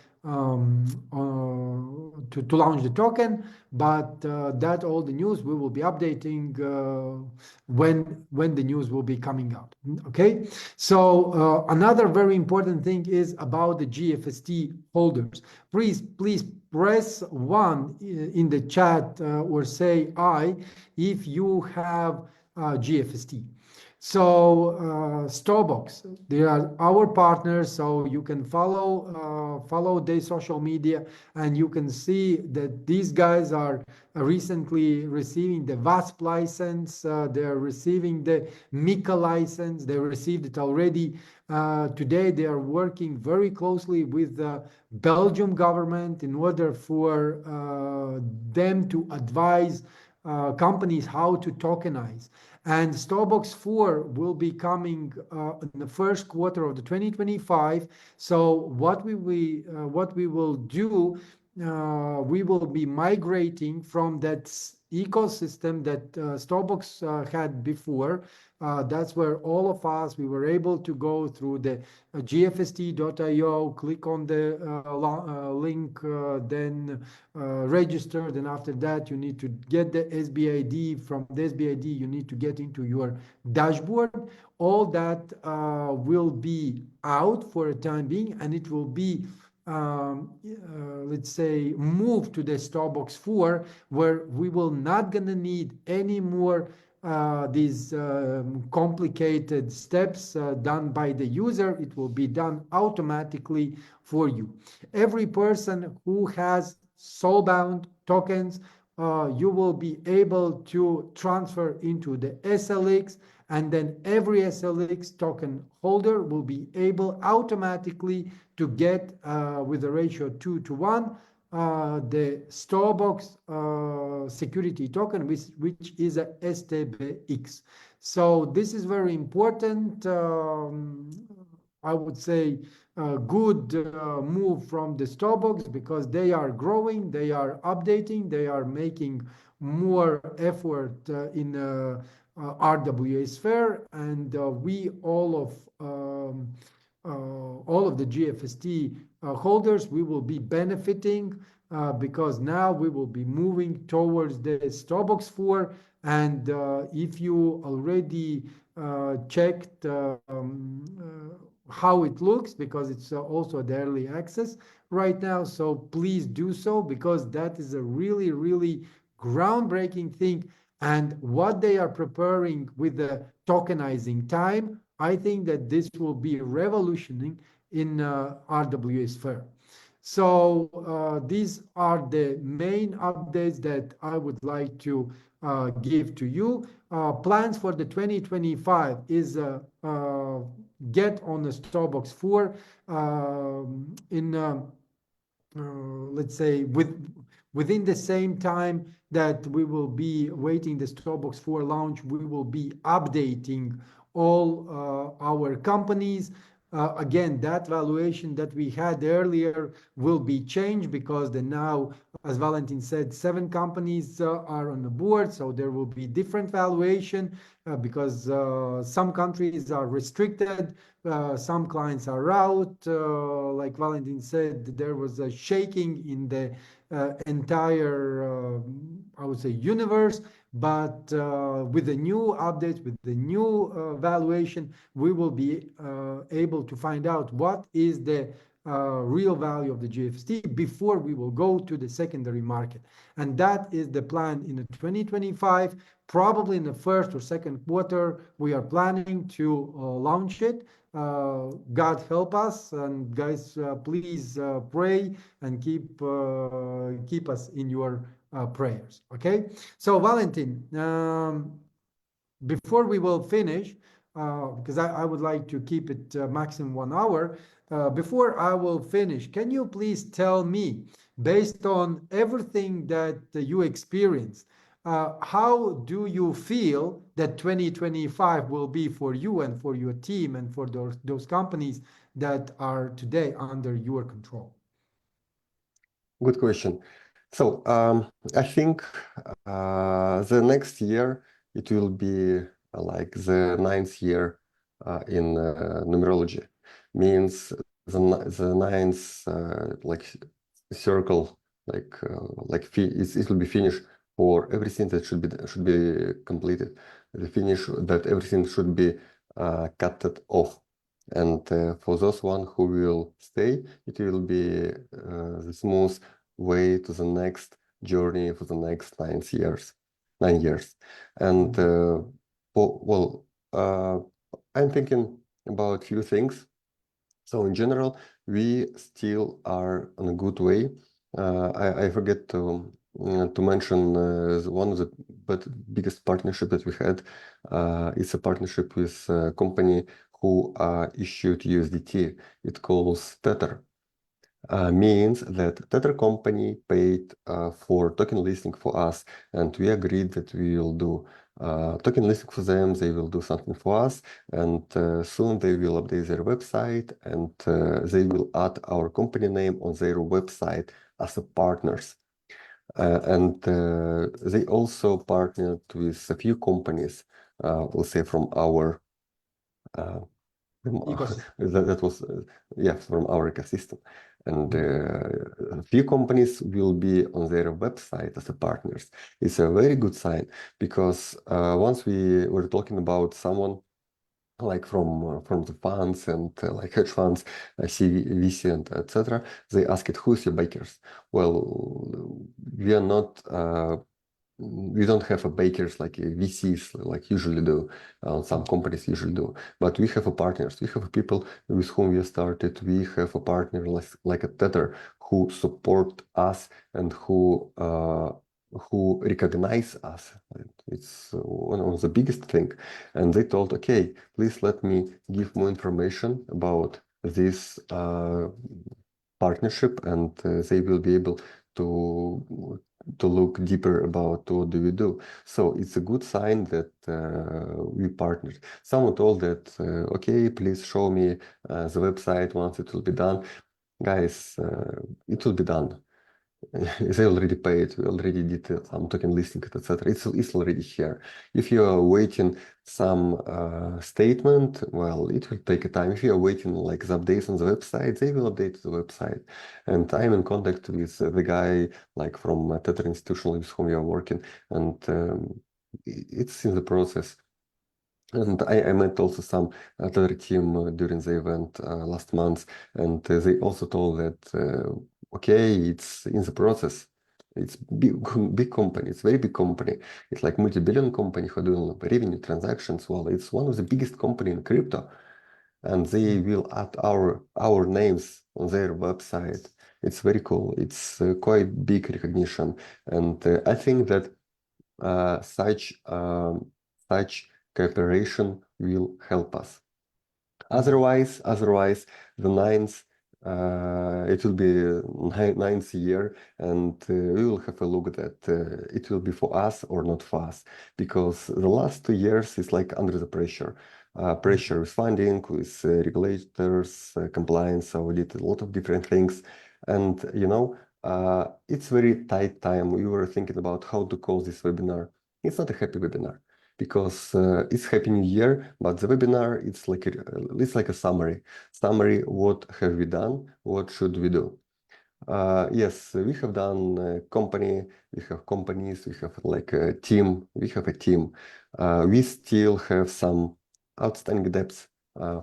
to launch the token, but that all the news we will be updating when the news will be coming out. Okay, so another very important thing is about the GFST holders. Please press 1 in the chat or say I if you have GFST. So Starbox, they are our partners, so you can follow their social media, and you can see that these guys are recently receiving the VASP license, they are receiving the MiCA license, they received it already. Today they are working very closely with the Belgium government in order for them to advise companies how to tokenize. And Starbox 4 will be coming in the first quarter of the 2025. So what we will do, we will be migrating from that ecosystem that Starbox had before. That's where all of us, we were able to go through the gfst.io, click on the link, then register. Then after that, you need to get the SBID. From the SBID, you need to get into your dashboard. All that will be out for a time being, and it will be let's say move to the Starbox 4, where we will not gonna need any more these complicated steps done by the user. It will be done automatically for you. Every person who has soulbound tokens, you will be able to transfer into the SLX, and then every SLX token holder will be able automatically to get with a ratio 2:1 the Starbox security token, which is a STBX. So this is very important. I would say a good move from the Starbox, because they are growing, they are updating, they are making more effort in RWA sphere, and we all of the GFST holders, we will be benefiting because now we will be moving towards the Starbox 4. And if you already checked how it looks, because it's also the early access right now, so please do so, because that is a really, really groundbreaking thing. And what they are preparing with the tokenizing time, I think that this will be revolutioning in RWA sphere. So these are the main updates that I would like to give to you. Plans for the 2025 is get on the Starbox 4 in let's say within the same time that we will be waiting the Starbox 4 launch, we will be updating all our companies. Again, that valuation that we had earlier will be changed, because now, as Valentin said, 7 companies are on the board, so there will be different valuation because some countries are restricted, some clients are out. Like Valentin said, there was a shaking in the entire, I would say, universe. But with the new updates, with the new valuation, we will be able to find out what is the real value of the GFST before we will go to the secondary market. And that is the plan in the 2025. Probably in the first or second quarter, we are planning to launch it. God help us, and guys, please pray and keep us in your prayers. Okay, so Valentin, before we will finish, because I would like to keep it maximum 1 hour, before I will finish, can you please tell me, based on everything that you experienced, how do you feel that 2025 will be for you and for your team and for those companies that are today under your control? Good question. So I think the next year it will be like the 9th year in numerology. Means the 9th like circle, like it will be finished for everything that should be completed. The finish that everything should be cut off. And for those one who will stay, it will be the smooth way to the next journey for the next 9 years. And I'm thinking about few things. So in general, we still are on a good way. I forget to mention one of the biggest partnership that we had. It's a partnership with a company who issued USDT. It calls Tether. Means that Tether company paid for token listing for us, and we agreed that we will do token listing for them. They will do something for us, and soon they will update their website, and they will add our company name on their website as a partners. And they also partnered with a few companies, we'll say from our that was from our ecosystem. And a few companies will be on their website as a partners. It's a very good sign, because once we were talking about someone like from the funds and like hedge funds, VC and etc., they asked, who's your bakers? Well, we are not we don't have a bakers like VCs like usually do, some companies usually do, but we have a partners. We have people with whom we started. We have a partner like a Tether who support us and who recognize us. It's one of the biggest thing. And they told, okay, please let me give more information about this partnership, and they will be able to look deeper about what do we do. So it's a good sign that we partnered. Someone told that, okay, please show me the website once it will be done. Guys, it will be done. They already paid. We already did some token listing, etc. It's already here. If you are waiting some statement, well, it will take a time. If you are waiting like the updates on the website, they will update the website. And I'm in contact with the guy like from Tether Institutional with whom we are working, and it's in the process. And I met also some other team during the event last month, and they also told that okay, it's in the process. It's big company. It's very big company. It's like multi-billion company who are doing revenue transactions. Well, it's one of the biggest company in crypto, and they will add our names on their website. It's very cool. It's quite big recognition, and I think that such cooperation will help us. Otherwise, the 9th, it will be 9th year, and we will have a look that it will be for us or not for us, because the last 2 years is like under the pressure. Pressure with funding, with regulators, compliance, audit, a lot of different things. And, you know, it's very tight time. We were thinking about how to call this webinar. It's not a happy webinar, because it's Happy New Year, but the webinar, it's like a summary. What have we done? What should we do? Yes, we have done company, we have companies, we have like a team, we have a team. We still have some outstanding debts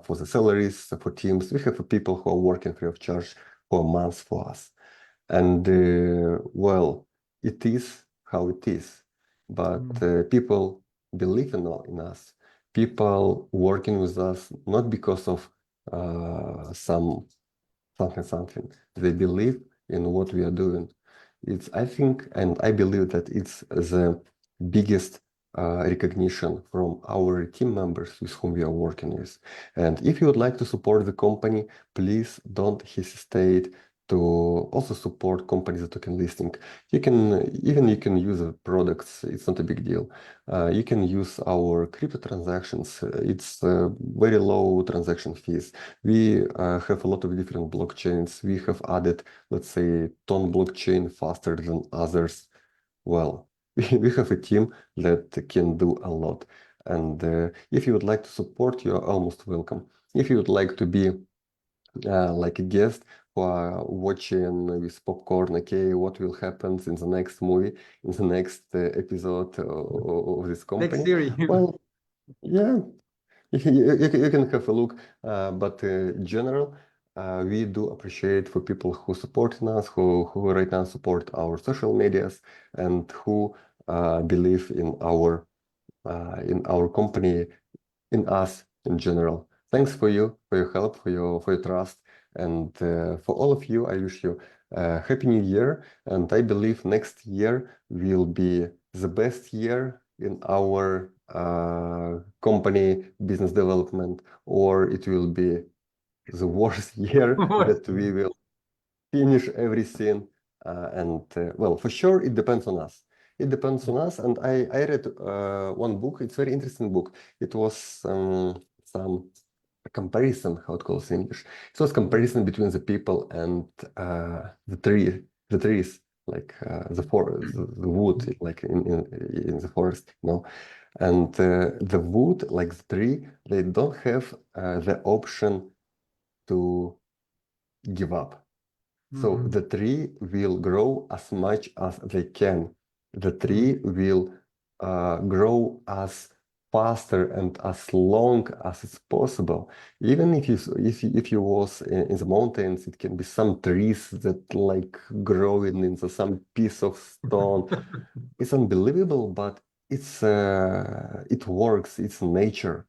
for the salaries, for teams. We have people who are working free of charge for a month for us. And well, it is how it is. But people believe in us. People working with us not because of something. They believe in what we are doing. I think, and I believe that it's the biggest recognition from our team members with whom we are working with. And if you would like to support the company, please don't hesitate to also support companies that token listing. You can use products. It's not a big deal. You can use our crypto transactions. It's very low transaction fees. We have a lot of different blockchains. We have added, let's say, Ton blockchain faster than others. Well, we have a team that can do a lot. And if you would like to support, you are almost welcome. If you would like to be like a guest who are watching with popcorn, okay, what will happen in the next movie, in the next episode of this company. Next series. Well, yeah, you can have a look, but in general, we do appreciate for people who support us, who right now support our social medias, and who believe in our company, in us in general. Thanks for your help, for your trust, and for all of you, I wish you a happy new year. And I believe next year will be the best year in our company business development, or it will be the worst year that we will finish everything. Well, for sure, it depends on us. It depends on us. And I read one book. It's a very interesting book. It was some comparison, how it calls in English. It was comparison between the people and the trees, like the wood, like in the forest, you know. And the wood, like the tree, they don't have the option to give up. So the tree will grow as much as they can. The tree will grow as faster and as long as it's possible. Even if you was in the mountains, it can be some trees that like growing into some piece of stone. It's unbelievable, but it works. It's nature.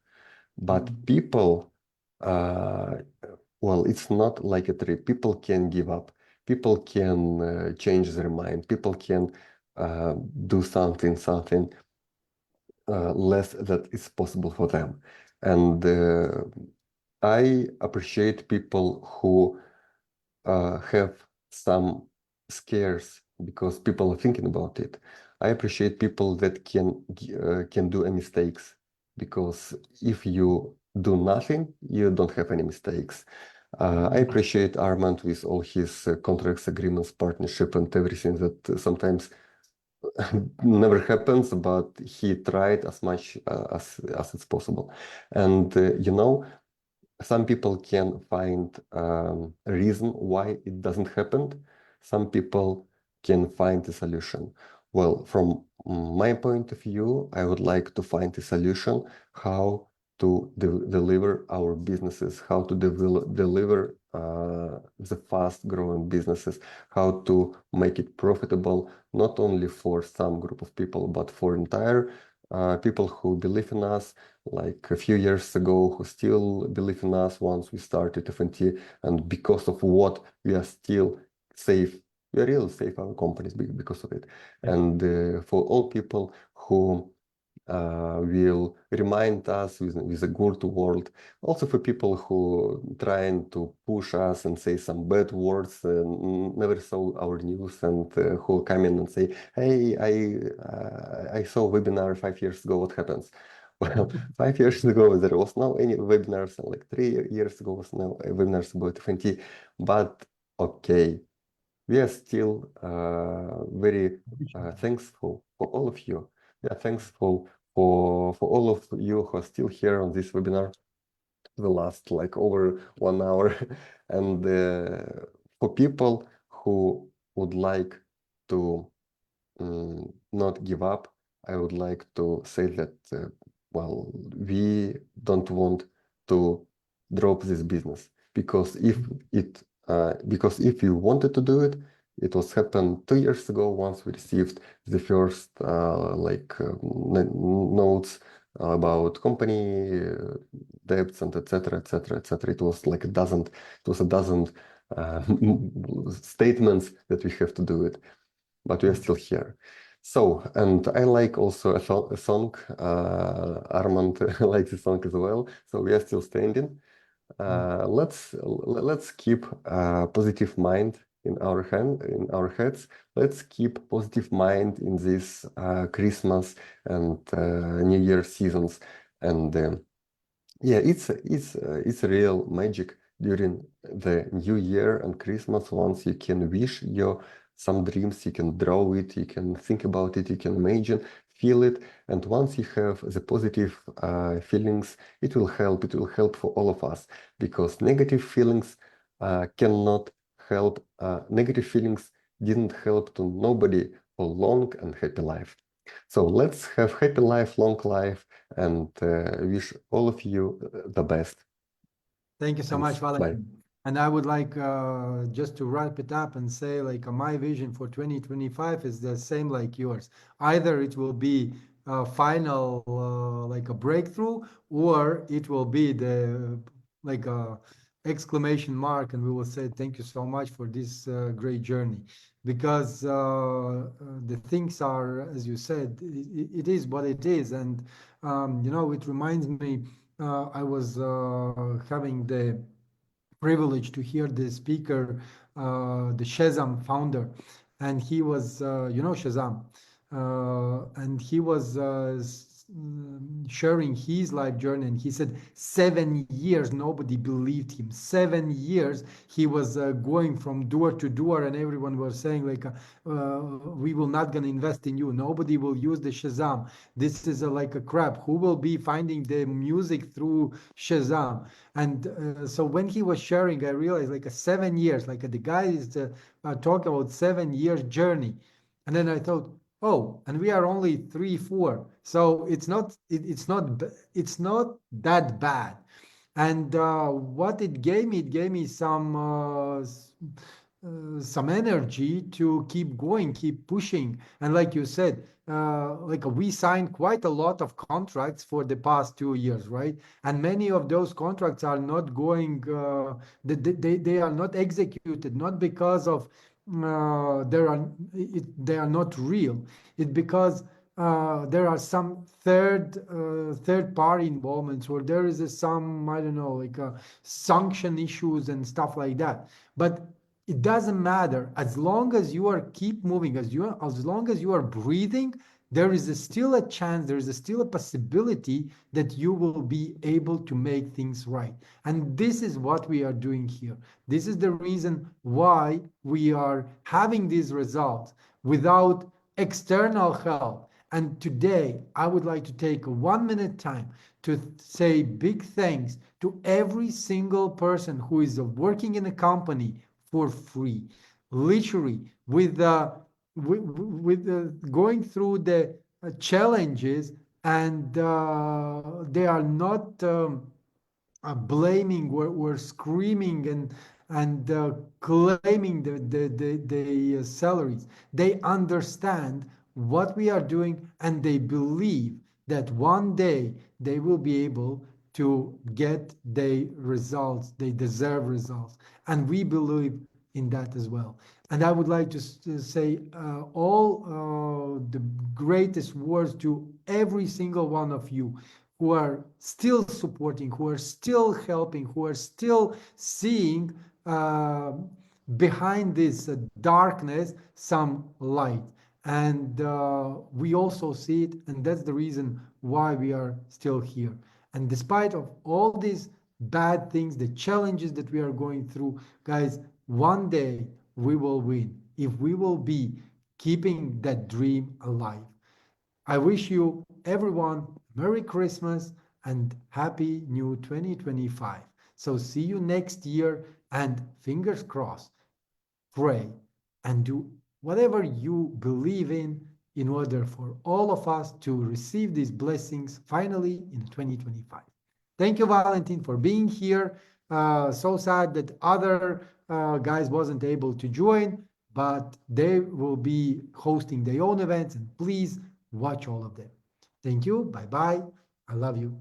But people, well, it's not like a tree. People can give up. People can change their mind. People can do something less that is possible for them. And I appreciate people who have some scares because people are thinking about it. I appreciate people that can do mistakes, because if you do nothing, you don't have any mistakes. I appreciate Armand with all his contracts, agreements, partnership, and everything that sometimes never happens, but he tried as much as it's possible. And you know, some people can find a reason why it doesn't happen. Some people can find a solution. Well, from my point of view, I would like to find a solution how to deliver our businesses, how to deliver the fast-growing businesses, how to make it profitable, not only for some group of people, but for entire people who believe in us, like a few years ago, who still believe in us once we started FNT, and because of what we are still safe. We are really safe, our companies, because of it. And for all people who will remind us with a good word. Also for people who trying to push us and say some bad words, never saw our news, and who come in and say, hey, I saw a webinar 5 years ago, what happens? Well, 5 years ago, there was no any webinars, and like 3 years ago was no webinars about FNT, but okay. We are still very thankful for all of you. We are thankful for all of you who are still here on this webinar, the last like over 1 hour. And for people who would like to not give up, I would like to say that, well, we don't want to drop this business, because if you wanted to do it, it was happened 2 years ago once we received the first notes about company debts and etc. etc. etc. It was like a dozen statements that we have to do it, but we are still here. So, and I like also a song, Armand likes the song as well, so we are still standing. Let's keep a positive mind in our heads. Let's keep positive mind in this Christmas and New Year seasons, and yeah, it's real magic during the New Year and Christmas. Once you can wish your some dreams, you can draw it, you can think about it, you can imagine, feel it, and once you have the positive feelings, it will help. It will help for all of us, because negative feelings cannot help. Negative feelings didn't help to nobody for long and happy life. So let's have happy life, long life, and wish all of you the best. Thank you so Thanks. much, Valentin. And I would like just to wrap it up and say, like, my vision for 2025 is the same like yours. Either it will be a final, like a breakthrough, or it will be the like a exclamation mark, and we will say thank you so much for this great journey. Because the things are, as you said, it is what it is, and you know, it reminds me. I was having the privilege to hear the speaker, the Shazam founder, and he was, you know, Shazam, and he was sharing his life journey, and he said 7 years nobody believed him. 7 years he was going from door to door, and everyone was saying like, we will not gonna invest in you. Nobody will use the Shazam. This is like a crap. Who will be finding the music through Shazam? And so when he was sharing, I realized like 7 years, like the guy is talking about 7 years journey. And then I thought, oh, and we are only 3, 4, so it's not it's not that bad. And what it gave me some energy to keep going, keep pushing. And like you said, like we signed quite a lot of contracts for the past 2 years, right? And many of those contracts are not going, they are not executed, not because of they are not real. It's because there are some third party involvements, or there is some, I don't know, like sanction issues and stuff like that. But it doesn't matter, as long as you are keep moving, as long as you are breathing, there is still a chance, there is still a possibility that you will be able to make things right. And this is what we are doing here. This is the reason why we are having these results without external help. And today I would like to take a 1 minute time to say big thanks to every single person who is working in a company for free, literally, with going through the challenges, and they are not blaming or screaming and claiming the salaries. They understand what we are doing, and they believe that one day they will be able to get the results. They deserve results, and we believe in that as well. And I would like to say all the greatest words to every single one of you who are still supporting, who are still helping, who are still seeing behind this darkness some light. And we also see it, and that's the reason why we are still here. And despite of all these bad things, the challenges that we are going through, guys, one day we will win if we will be keeping that dream alive. I wish you, everyone, Merry Christmas and Happy New 2025. So see you next year, and fingers crossed, pray and do whatever you believe in order for all of us to receive these blessings finally in 2025. Thank you, Valentin, for being here. So sad that other guys wasn't able to join, but they will be hosting their own events, and please watch all of them. Thank you. Bye bye. I love you.